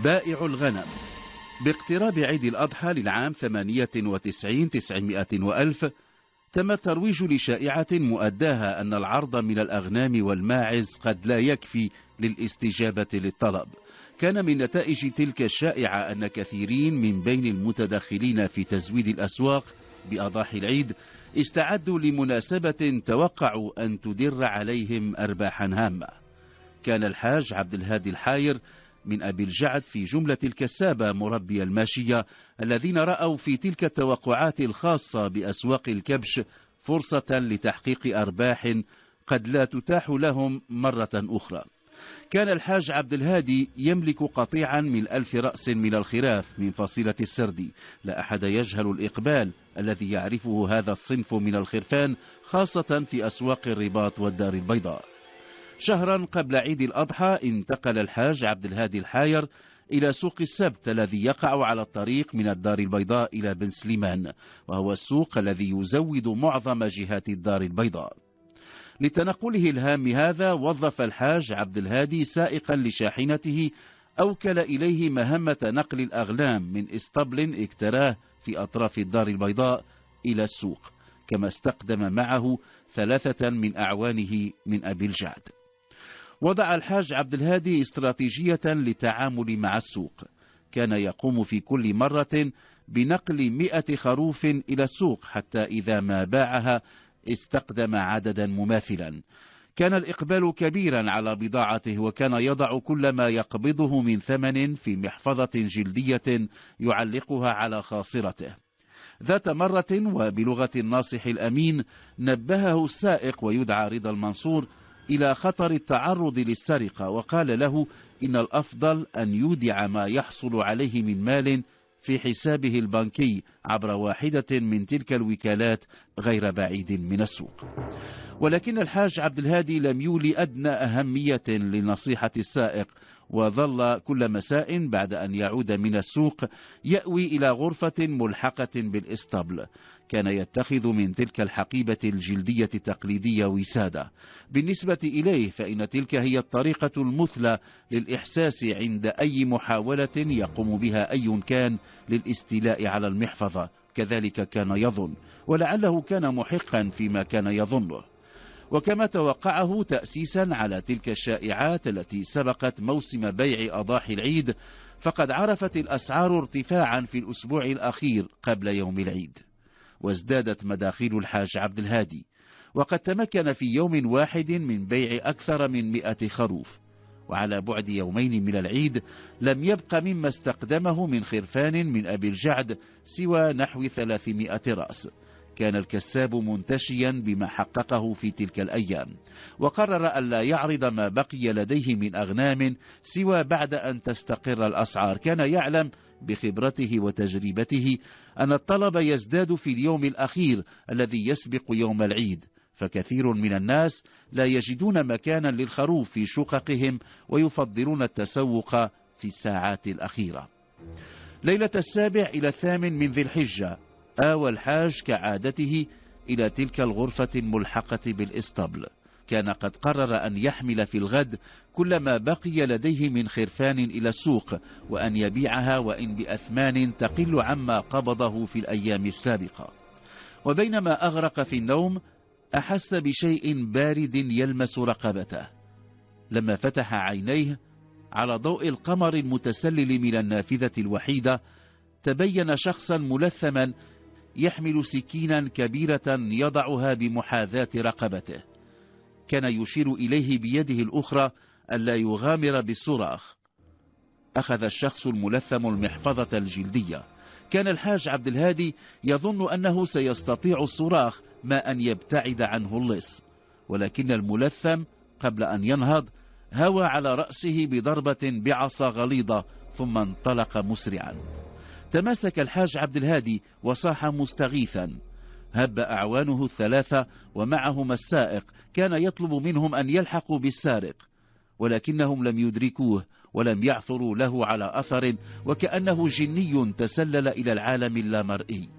بائع الغنم. باقتراب عيد الأضحى للعام 98 900 وألف تم الترويج لشائعة مؤداها أن العرض من الأغنام والماعز قد لا يكفي للاستجابة للطلب. كان من نتائج تلك الشائعة أن كثيرين من بين المتدخلين في تزويد الأسواق بأضاحي العيد استعدوا لمناسبة توقعوا أن تدر عليهم أرباحا هامة. كان الحاج عبد الهادي الحاير من أبي الجعد في جملة الكسابة مربي الماشية الذين رأوا في تلك التوقعات الخاصة بأسواق الكبش فرصة لتحقيق أرباح قد لا تتاح لهم مرة أخرى. كان الحاج عبد الهادي يملك قطيعا من 1000 رأس من الخراف من فصيلة السردي. لا أحد يجهل الإقبال الذي يعرفه هذا الصنف من الخرفان خاصة في أسواق الرباط والدار البيضاء. شهرا قبل عيد الأضحى انتقل الحاج عبد الهادي الحاير إلى سوق السبت الذي يقع على الطريق من الدار البيضاء إلى بن سليمان، وهو السوق الذي يزود معظم جهات الدار البيضاء. لتنقله الهام هذا وظف الحاج عبد الهادي سائقا لشاحنته أوكل إليه مهمة نقل الأغنام من اسطبل اكتراه في أطراف الدار البيضاء إلى السوق، كما استقدم معه 3 من أعوانه من أبي الجعد. وضع الحاج عبد الهادي استراتيجية للتعامل مع السوق. كان يقوم في كل مرة بنقل 100 خروف إلى السوق حتى إذا ما باعها استقدم عددا مماثلا. كان الإقبال كبيرا على بضاعته، وكان يضع كل ما يقبضه من ثمن في محفظة جلدية يعلقها على خاصرته. ذات مرة وبلغة الناصح الأمين نبهه السائق ويدعى رضا المنصور إلى خطر التعرض للسرقة، وقال له إن الأفضل أن يودع ما يحصل عليه من مال في حسابه البنكي عبر واحدة من تلك الوكالات غير بعيد من السوق. ولكن الحاج عبد الهادي لم يولي أدنى أهمية لنصيحة السائق، وظل كل مساء بعد أن يعود من السوق يأوي إلى غرفة ملحقة بالإسطبل. كان يتخذ من تلك الحقيبة الجلدية التقليدية وسادة. بالنسبة إليه فإن تلك هي الطريقة المثلى للإحساس عند أي محاولة يقوم بها أي كان للاستيلاء على المحفظة. كذلك كان يظن، ولعله كان محقا فيما كان يظنه. وكما توقعه تأسيسا على تلك الشائعات التي سبقت موسم بيع أضاحي العيد، فقد عرفت الأسعار ارتفاعا في الأسبوع الأخير قبل يوم العيد، وازدادت مداخيل الحاج عبد الهادي، وقد تمكن في يوم واحد من بيع أكثر من 100 خروف. وعلى بعد يومين من العيد لم يبق مما استقدمه من خرفان من أبي الجعد سوى نحو 300 رأس. كان الكساب منتشيا بما حققه في تلك الأيام، وقرر أن لا يعرض ما بقي لديه من أغنام سوى بعد أن تستقر الأسعار. كان يعلم بخبرته وتجربته أن الطلب يزداد في اليوم الأخير الذي يسبق يوم العيد، فكثير من الناس لا يجدون مكانا للخروف في شققهم ويفضلون التسوق في الساعات الأخيرة. ليلة 7 إلى 8 من ذي الحجة آوى الحاج كعادته إلى تلك الغرفة الملحقة بالإسطبل. كان قد قرر أن يحمل في الغد كل ما بقي لديه من خرفان إلى السوق، وأن يبيعها وإن بأثمان تقل عما قبضه في الأيام السابقة. وبينما أغرق في النوم أحس بشيء بارد يلمس رقبته. لما فتح عينيه على ضوء القمر المتسلل من النافذة الوحيدة تبين شخصا ملثما يحمل سكينا كبيرة يضعها بمحاذاة رقبته. كان يشير إليه بيده الأخرى ألا يغامر بالصراخ. أخذ الشخص الملثم المحفظة الجلدية. كان الحاج عبد الهادي يظن أنه سيستطيع الصراخ ما أن يبتعد عنه اللص، ولكن الملثم قبل أن ينهض هوى على رأسه بضربة بعصا غليظة ثم انطلق مسرعا. تماسك الحاج عبد الهادي وصاح مستغيثا. هب أعوانه 3 ومعهم السائق كان يطلب منهم أن يلحقوا بالسارق، ولكنهم لم يدركوه ولم يعثروا له على أثر، وكأنه جني تسلل إلى العالم اللامرئي.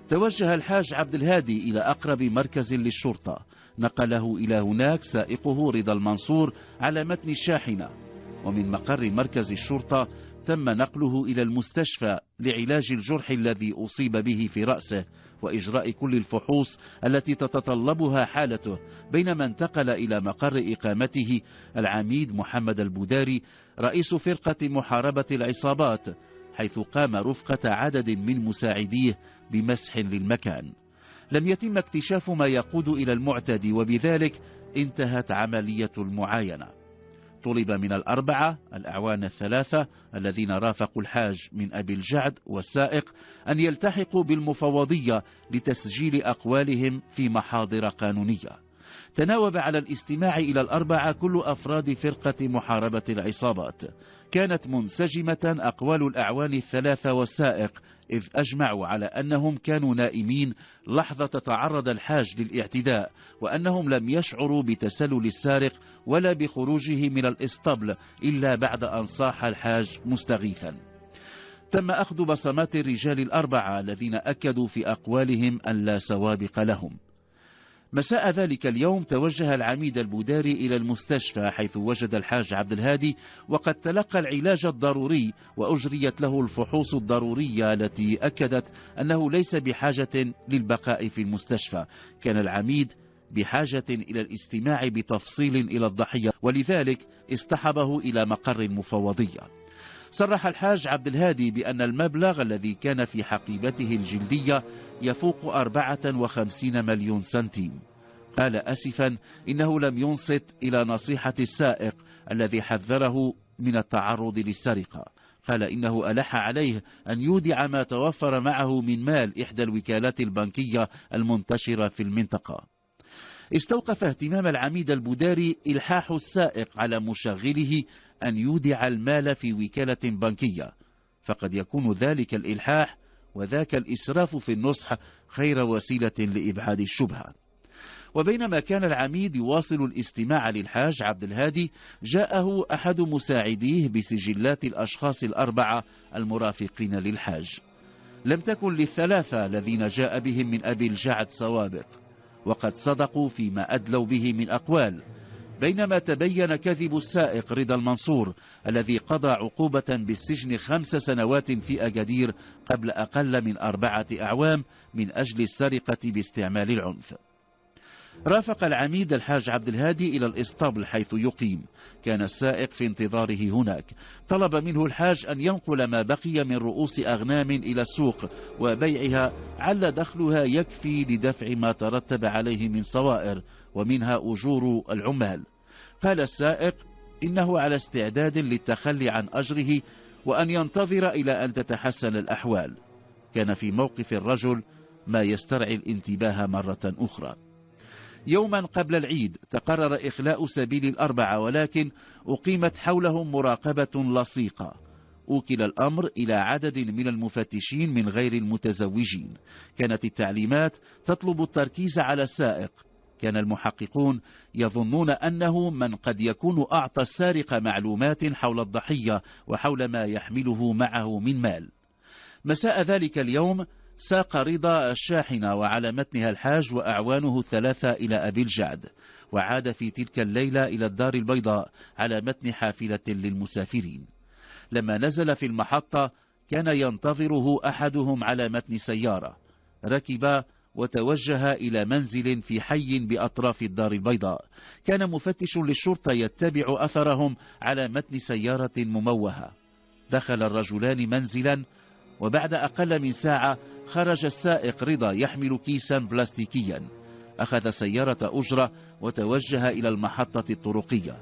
توجه الحاج عبد الهادي إلى أقرب مركز للشرطة، نقله إلى هناك سائقه رضا المنصور على متن الشاحنة. ومن مقر مركز الشرطة تم نقله إلى المستشفى لعلاج الجرح الذي أصيب به في رأسه وإجراء كل الفحوص التي تتطلبها حالته، بينما انتقل إلى مقر إقامته العميد محمد البوداري رئيس فرقة محاربة العصابات، حيث قام رفقة عدد من مساعديه بمسح للمكان. لم يتم اكتشاف ما يقود إلى المعتدي، وبذلك انتهت عملية المعاينة. طلب من الأربعة الأعوان الثلاثة الذين رافقوا الحاج من أبي الجعد والسائق أن يلتحقوا بالمفوضية لتسجيل أقوالهم في محاضر قانونية. تناوب على الاستماع إلى الأربعة كل أفراد فرقة محاربة العصابات. كانت منسجمة أقوال الأعوان الثلاثة والسائق، إذ أجمعوا على أنهم كانوا نائمين لحظة تعرض الحاج للاعتداء، وأنهم لم يشعروا بتسلل السارق ولا بخروجه من الإسطبل إلا بعد أن صاح الحاج مستغيثا. تم أخذ بصمات الرجال الأربعة الذين أكدوا في أقوالهم أن لا سوابق لهم. مساء ذلك اليوم توجه العميد البوداري إلى المستشفى، حيث وجد الحاج عبد الهادي وقد تلقى العلاج الضروري وأجريت له الفحوص الضرورية التي أكدت أنه ليس بحاجة للبقاء في المستشفى. كان العميد بحاجة إلى الاستماع بتفصيل إلى الضحية، ولذلك اصطحبه إلى مقر المفوضية. صرح الحاج عبد الهادي بأن المبلغ الذي كان في حقيبته الجلدية يفوق 54 مليون سنتيم. قال أسفا إنه لم ينصت إلى نصيحة السائق الذي حذره من التعرض للسرقة. قال إنه ألح عليه أن يودع ما توفر معه من مال إحدى الوكالات البنكية المنتشرة في المنطقة. استوقف اهتمام العميد البوداري إلحاح السائق على مشغله أن يودع المال في وكالة بنكية، فقد يكون ذلك الإلحاح وذاك الإسراف في النصح خير وسيلة لإبعاد الشبهة. وبينما كان العميد يواصل الاستماع للحاج عبد الهادي، جاءه أحد مساعديه بسجلات الأشخاص الأربعة المرافقين للحاج. لم تكن للثلاثة الذين جاء بهم من أبي الجعد سوابق، وقد صدقوا فيما أدلوا به من أقوال، بينما تبين كذب السائق رضا المنصور الذي قضى عقوبة بالسجن 5 سنوات في أكادير قبل أقل من 4 أعوام من أجل السرقة باستعمال العنف. رافق العميد الحاج عبد الهادي إلى الإسطبل حيث يقيم. كان السائق في انتظاره هناك. طلب منه الحاج أن ينقل ما بقي من رؤوس أغنام إلى السوق وبيعها، عل دخلها يكفي لدفع ما ترتب عليه من صوائر ومنها أجور العمال. قال السائق إنه على استعداد للتخلي عن أجره وأن ينتظر إلى أن تتحسن الأحوال. كان في موقف الرجل ما يسترعي الانتباه مرة أخرى. يوما قبل العيد تقرر إخلاء سبيل الأربعة، ولكن أقيمت حولهم مراقبة لصيقة. أوكل الأمر إلى عدد من المفتشين من غير المتزوجين. كانت التعليمات تطلب التركيز على السائق. كان المحققون يظنون أنه من قد يكون أعطى السارق معلومات حول الضحية وحول ما يحمله معه من مال. مساء ذلك اليوم ساق رضا الشاحنة وعلى متنها الحاج وأعوانه الثلاثة إلى أبي الجعد، وعاد في تلك الليلة إلى الدار البيضاء على متن حافلة للمسافرين. لما نزل في المحطة كان ينتظره أحدهم على متن سيارة. ركب وتوجه إلى منزل في حي بأطراف الدار البيضاء. كان مفتش للشرطة يتبع أثرهم على متن سيارة مموهة. دخل الرجلان منزلا، وبعد أقل من ساعة خرج السائق رضا يحمل كيسا بلاستيكيا. أخذ سيارة أجرة وتوجه إلى المحطة الطرقية.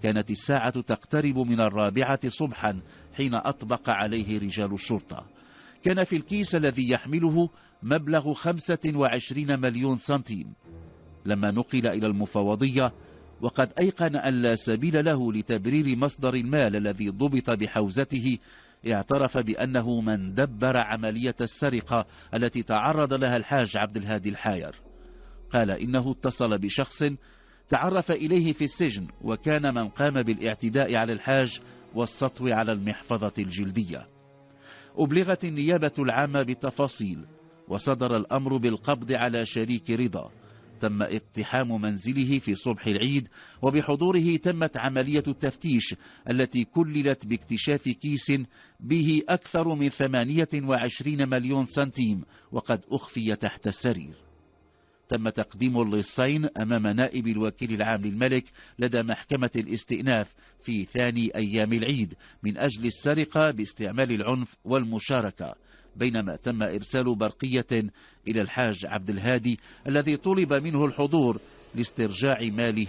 كانت الساعة تقترب من 4 صبحا حين أطبق عليه رجال الشرطة. كان في الكيس الذي يحمله مبلغ 25 مليون سنتيم. لما نقل إلى المفوضية وقد أيقن أن لا سبيل له لتبرير مصدر المال الذي ضبط بحوزته، اعترف بأنه من دبر عملية السرقة التي تعرض لها الحاج عبد الهادي الحاير. قال إنه اتصل بشخص تعرف إليه في السجن، وكان من قام بالاعتداء على الحاج والسطو على المحفظة الجلدية. أبلغت النيابة العامة بالتفاصيل، وصدر الأمر بالقبض على شريك رضا. تم اقتحام منزله في صبح العيد، وبحضوره تمت عملية التفتيش التي كللت باكتشاف كيس به أكثر من 28 مليون سنتيم وقد أخفي تحت السرير. تم تقديم اللصين أمام نائب الوكيل العام للملك لدى محكمة الاستئناف في ثاني أيام العيد من أجل السرقة باستعمال العنف والمشاركة، بينما تم إرسال برقية إلى الحاج عبد الهادي الذي طلب منه الحضور لاسترجاع ماله